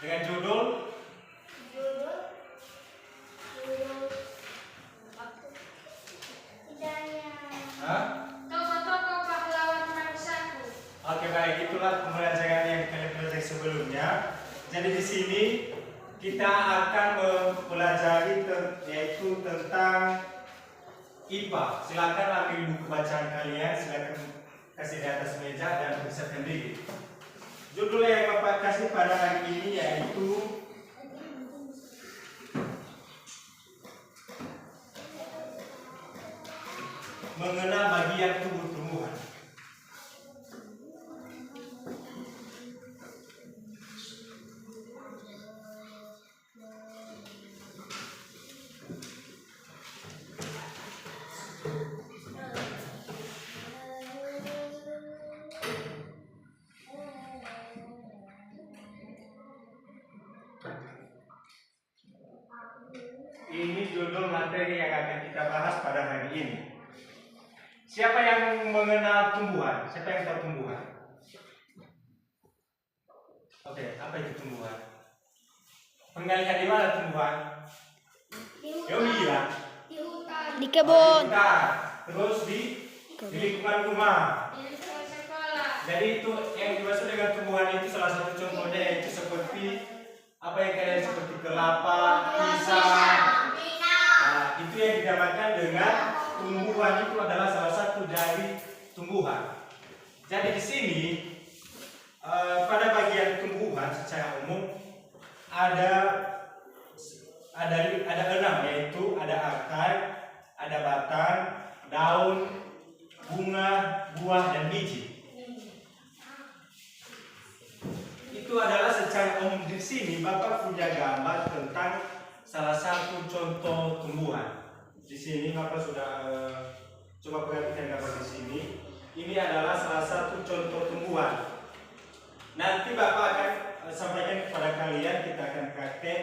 dengan judul Tokoh-tokoh pahlawan bangsaku. Oke, baik, itulah pembelajaran yang kalian pelajari sebelumnya. Jadi di sini kita akan mempelajari yaitu tentang IPA. Silakan ambil buku bacaan kalian, silakan kasih di atas meja dan persiapkan diri. Judul yang Bapak kasih pada hari ini yaitu mengenal bagian tubuh tumbuhan. Ini judul materi yang akan kita bahas pada hari ini. Siapa yang mengenal tumbuhan? Siapa yang tahu tumbuhan? Oke, apa itu tumbuhan? Pernah lihat di mana tumbuhan? Yomi ya? Di hutan. Di kebun. Terus di lingkungan rumah. Di sekolah. Jadi itu yang dimaksud dengan tumbuhan itu salah satu contohnya yaitu seperti apa yang kalian seperti kelapa, pisang. Nah, itu yang dinamakan dengan tumbuhan, itu adalah salah satu dari tumbuhan. Jadi di sini pada bagian tumbuhan secara umum ada 6, yaitu ada akar, ada batang, daun, bunga, buah, dan biji. Itu adalah secara umum. Di sini Bapak punya gambar tentang salah satu contoh tumbuhan. Di sini Bapak sudah coba perhatikan gambar di sini. Ini adalah salah satu contoh tumbuhan. Nanti Bapak akan sampaikan kepada kalian, kita akan praktek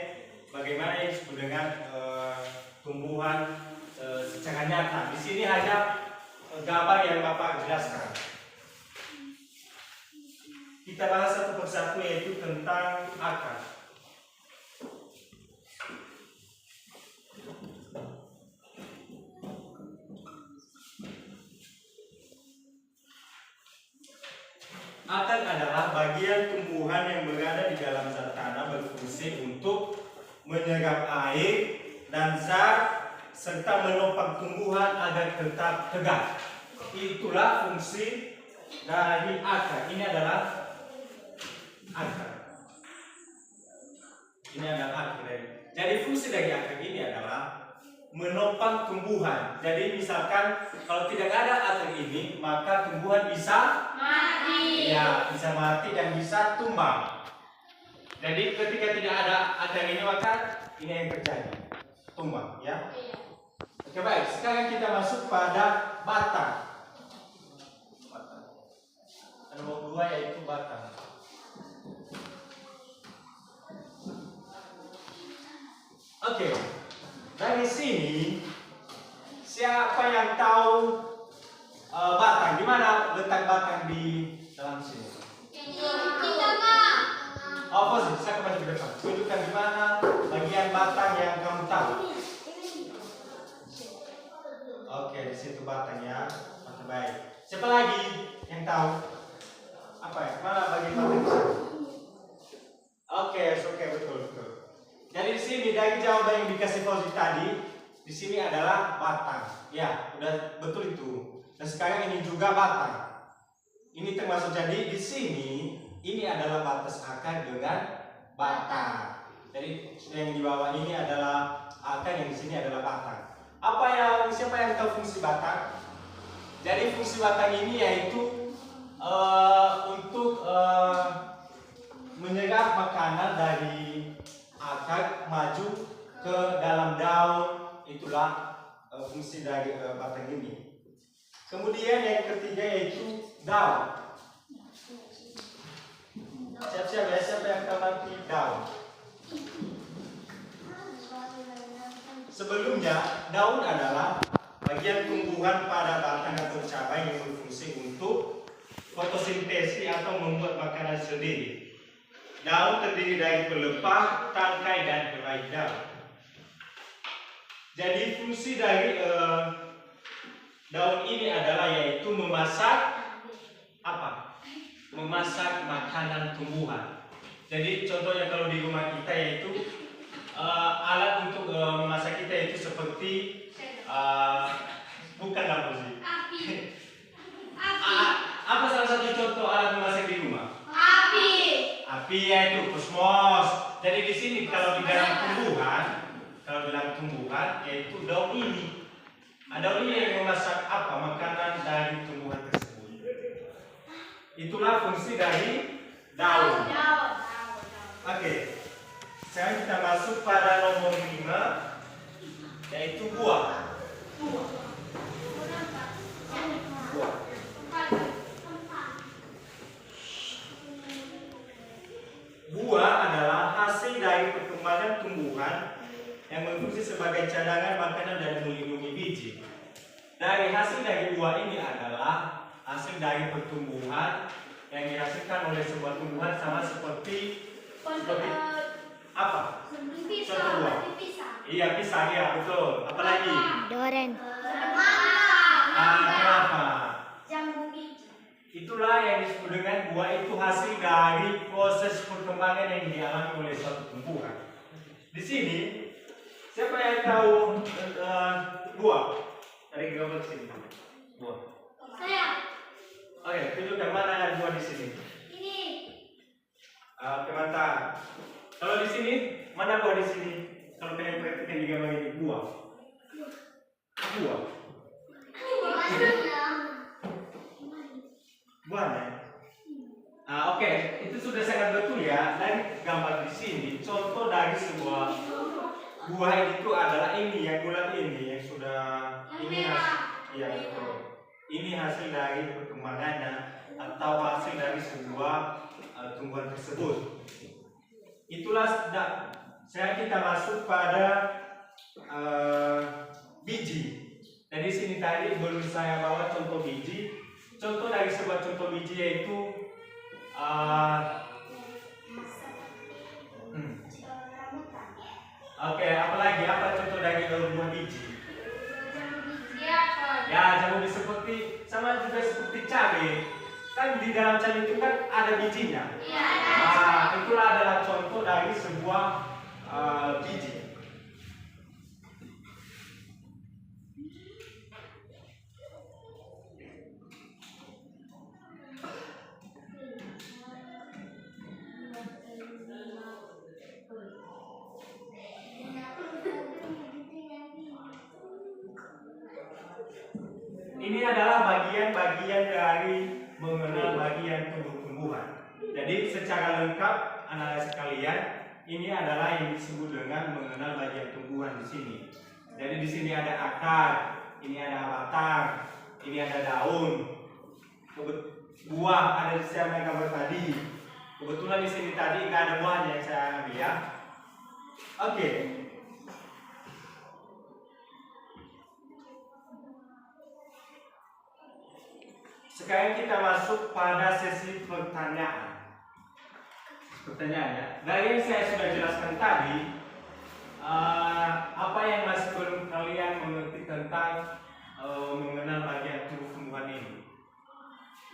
bagaimana yang disebut dengan tumbuhan secara nyata. Di sini hanya gambar yang Bapak jelaskan. Kita bahas satu persatu yaitu tentang akar. Akar adalah bagian tumbuhan yang berada di dalam zat tanah, berfungsi untuk menyerap air dan zat serta menopang tumbuhan agar tetap tegak. Itulah fungsi dari akar. Ini adalah akar. Ini adalah akar. Jadi fungsi dari akar ini adalah menopang tumbuhan. Jadi misalkan kalau tidak ada akar ini, maka tumbuhan bisa Mati. ya, bisa mati dan bisa tumbang. Jadi ketika tidak ada akar ini, maka ini yang terjadi, tumbang, ya. Oke, baik. Sekarang kita masuk pada batang. Ada nomor 2 yaitu batang. Oke, dari sini siapa yang tahu batang? Di mana letak batang di dalam sini? Kita Kak. Oh, posisi saya kembali ke depan. Tunjukkan di mana bagian batang yang kamu tahu. Oke, di situ batangnya. Oke, baik. Siapa lagi yang tahu? Apa ya? Mana bagian batang? Oke, betul. Jadi di sini dari jawaban yang dikasih Fauzi tadi, di sini adalah batang. Ya, udah betul itu. Dan sekarang ini juga batang. Ini termasuk, jadi di sini ini adalah batas akar dengan batang. Jadi yang di bawah ini adalah akar, yang di sini adalah batang. Siapa yang tahu fungsi batang? Jadi fungsi batang ini yaitu untuk menyerap makanan dari akar maju ke dalam daun. Itulah fungsi dari batang ini. Kemudian yang ketiga yaitu daun. Siapa yang tahu nanti daun? Sebelumnya, daun adalah bagian tumbuhan pada batang atau cabang yang berfungsi untuk fotosintesis atau membuat makanan sendiri. Daun terdiri dari pelepah, tangkai, dan helai daun. Jadi fungsi dari daun ini adalah yaitu memasak apa? Memasak makanan tumbuhan. Jadi contohnya kalau di rumah kita yaitu alat untuk memasak kita itu seperti bukan apa sih? Api. Apa salah satu contoh alat memasak di rumah? Api. Api yaitu kosmos. Jadi di sini kalau di dalam tumbuhan, yaitu daun ini. Daun ini yang memasak apa? Makanan dari tumbuhan tersebut. Itulah fungsi dari daun. Oke. Sekarang kita masuk pada nomor 5, yaitu buah. Buah adalah hasil dari perkembangan tumbuhan yang berfungsi sebagai cadangan makanan dan melindungi biji. Dari hasil dari buah ini adalah hasil dari pertumbuhan yang dihasilkan oleh sebuah tumbuhan sama seperti apa? Contoh buah. Iya, pisang ya, betul. Apalagi? Doren. Kenapa? Jambu biji. Itulah yang disebut dengan buah itu hasil dari proses perkembangan yang dialami oleh suatu tumbuhan. Di sini, siapa yang tahu buah? Dari gambar sini. Buah. Saya. Oke, tunjukkan mana ada buah di sini. Ini. Oke, mantap. Kalau di sini, mana buah di sini? Kalau kalian perhatikan di gambar ini, buah. Buah. Buahnya. Oke, itu sudah sangat betul ya. Dari gambar di sini, contoh dari sebuah buah itu adalah ini yang bulat ini yang sudah ini ya betul. Ini hasil dari perkembangannya atau hasil dari sebuah tumbuhan tersebut. Itulah saya kita masuk pada biji. Jadi sini tadi belum saya bawa contoh biji. Contoh dari sebuah contoh biji yaitu Oke, apalagi apa contoh dari buah biji? Ya, jambu seperti sama juga seperti cabai. Kan di dalam cabai itu kan ada bijinya. Itulah adalah contoh dari sebuah biji. Ini adalah bagian-bagian dari mengenal bagian tumbuh-tumbuhan. Jadi secara lengkap anak-anak sekalian, ini adalah yang disebut dengan mengenal bagian tumbuhan di sini. Jadi di sini ada akar, ini ada batang, ini ada daun, buah ada di sana gambar tadi. Kebetulan di sini tadi nggak ada buahnya yang saya ambil ya. Oke. Sekarang kita masuk pada sesi pertanyaan. Pertanyaannya, dari yang saya sudah jelaskan tadi, apa yang masih belum kalian mengerti tentang mengenal bagian tubuh tumbuhan ini?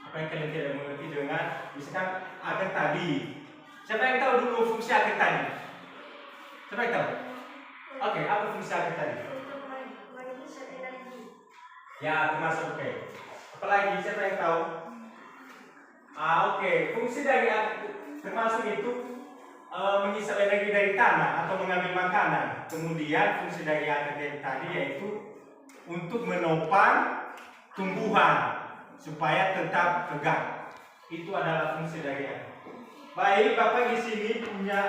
Apa yang kalian tidak mengerti dengan misalkan akar tadi? Siapa yang tahu dulu fungsi akar tadi? Siapa yang tahu? Oke, apa fungsi akar tadi? Ya, termasuk oke. Apalagi siapa yang tahu? Oke. Fungsi dari termasuk itu menghisap energi dari tanah atau mengambil makanan. Kemudian fungsi dari akar tadi yaitu untuk menopang tumbuhan supaya tetap tegak. Itu adalah fungsi dari akar. Baik, Bapak di sini punya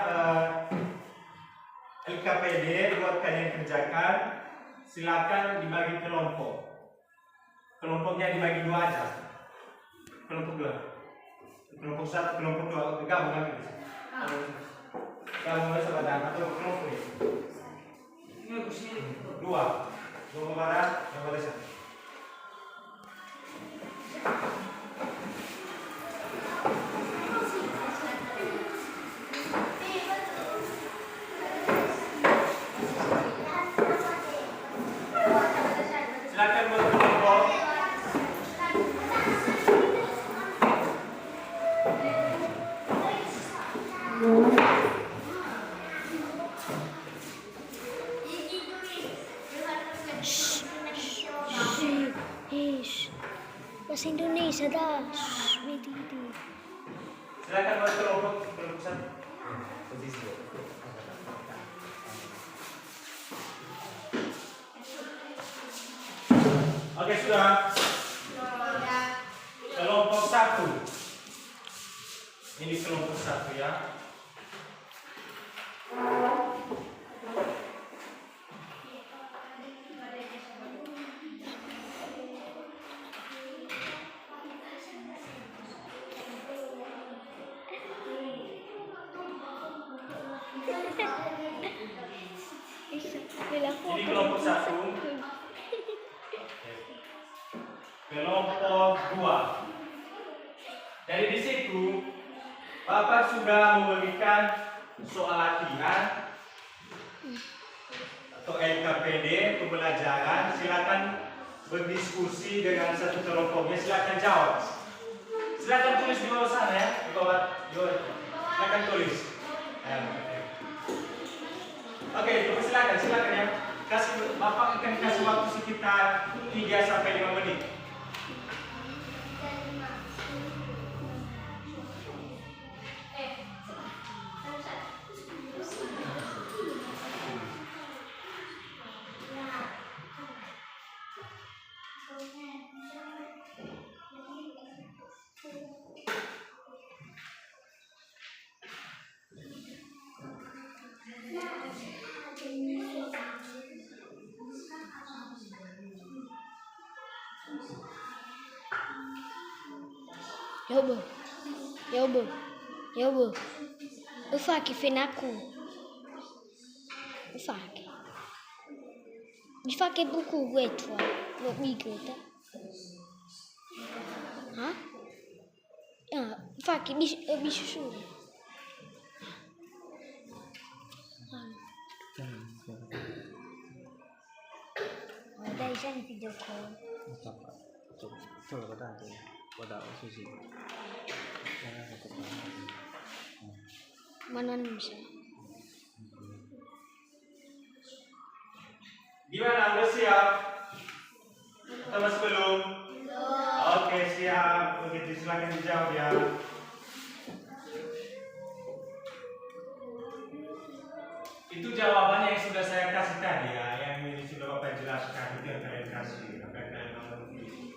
LKPD buat kalian kerjakan. Silakan dibagi kelompok. Kelompoknya dibagi 2 aja. Kelompok 2. Kelompok 1, kelompok 2 gabung lagi. Gabung sama atau kelompok ini. Ini kursi 2. Kelompok barat, kelompok desa. bisa dah. Wait. Silakan buat kelompok satu. Posisi. Oke, sudah. Kelompok satu. Ini kelompok satu ya. Ini kelompok satu. Kelompok dua. Dari di situ Bapak sudah memberikan soal latihan atau LKPD pembelajaran. Silakan berdiskusi dengan satu kelompoknya. Silakan jawab. Silakan tulis di bawah sana ya, di bawah. Silakan tulis. Oke, silakan ya. Bapak akan kasih waktu sekitar 3 sampai 5 menit. Yobo. Ufaki fenaku. Ufaki buku wetu. Migota. Ha? Ya, ufaki bisu. Ada isan video call. Mana bisa? Gimana? Udah siap? Atau masih belum? Oke, siap. Begitu silakan dijawab ya. Itu jawabannya yang sudah saya kasih tadi ya, yang ini sudah Bapak jelaskan, itu yang kalian kasih, apa yang kalian mau pilih.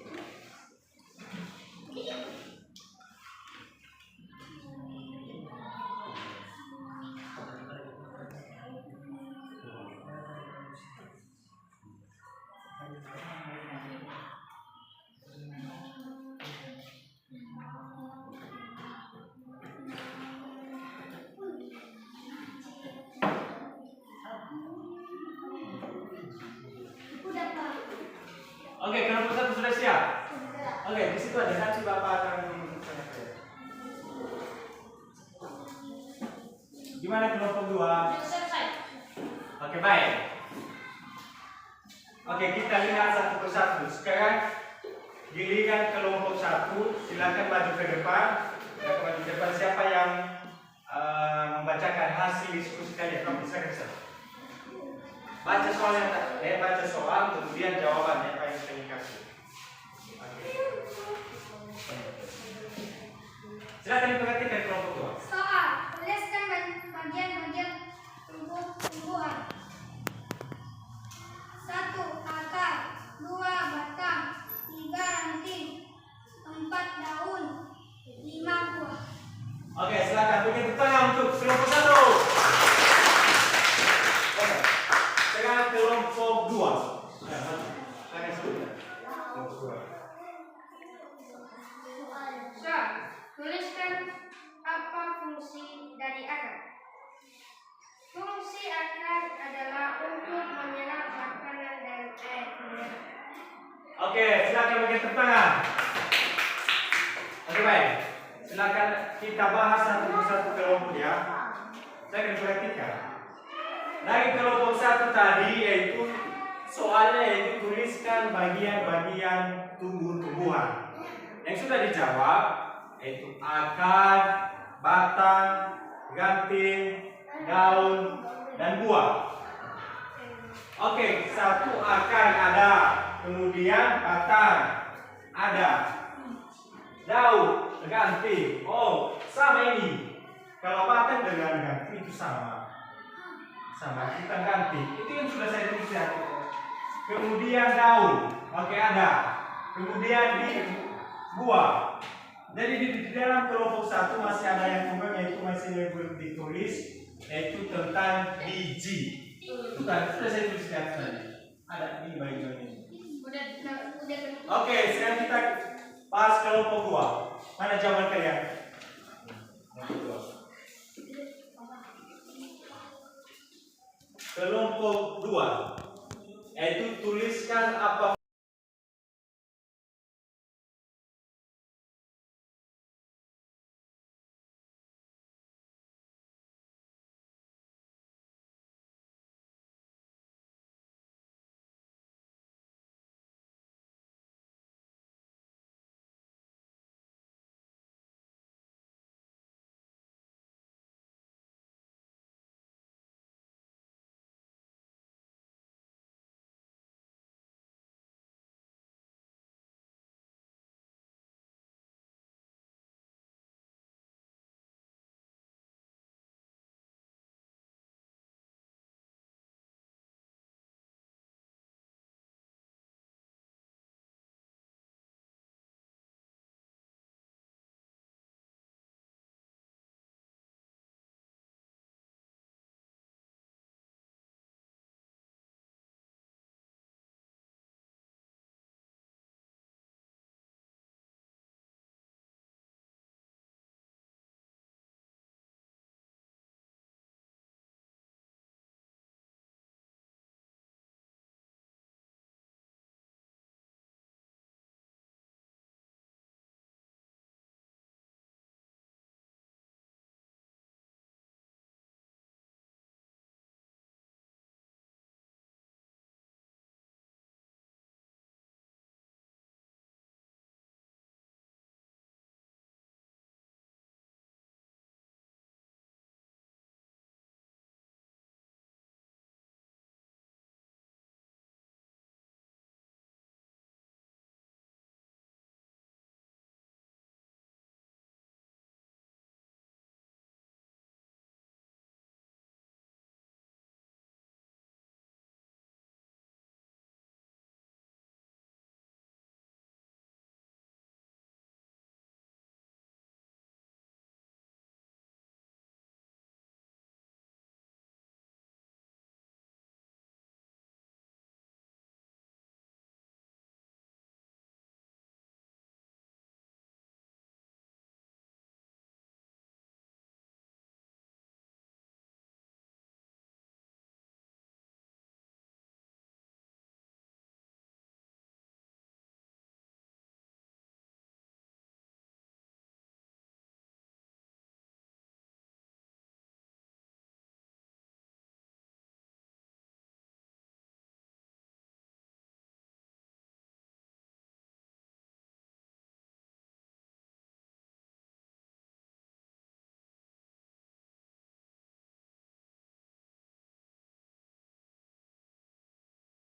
Oke, kelompok satu sudah siap. Oke, di situ ada nanti Bapak akan menanyakan. Gimana kelompok dua? Oke, baik. Oke, kita lihat satu persatu. Sekarang giliran kelompok satu, silakan maju ke depan. Siapa yang membacakan hasil diskusi kalian? Kamu bisa kesana. Baca soal, kemudian jawabannya apa yang saya kasih. Silakan diperhatikan kelompok dua. Soal, tuliskan bagian-bagian tumbuhan. 1. Akar, 2. Batang, 3. Ranting, 4. Daun, 5. Buah. Oke, silakan berikan tepuk tangan untuk kelompok satu. Oke, sekarang kelompok dua. Silakan sebutkan. Kelompok dua. Soal, tuliskan apa fungsi dari akar. Fungsi akar adalah untuk menyerap makanan dan air minum. Oke, silakan berikan tepuk tangan. Oke, baik. Silakan kita bahas satu persatu kelompok ya. Saya akan perhatikan. Dari kelompok satu tadi yaitu soalnya yaitu tuliskan bagian-bagian tumbuh-tumbuhan. Yang sudah dijawab yaitu akar, batang, ranting, daun, dan buah. Oke, satu akar ada, kemudian batang ada, Daun ganti. Oh, sama ini. Kalau batang dengan ganti itu sama. Sama kita ganti. Itu yang sudah saya tulis ya. Kemudian daun. Oke, ada. Kemudian di buah. Jadi di dalam kelompok 1 masih ada yang tunggal, yaitu masih yang belum ditulis, yaitu tentang biji. Bukan, sudah saya tulis di atas tadi. Ada ini bagian ini. Udah. Oke, sekarang kita bahas kelompok 2. Mana jawaban kalian? Kelompok 2, yaitu tuliskan apa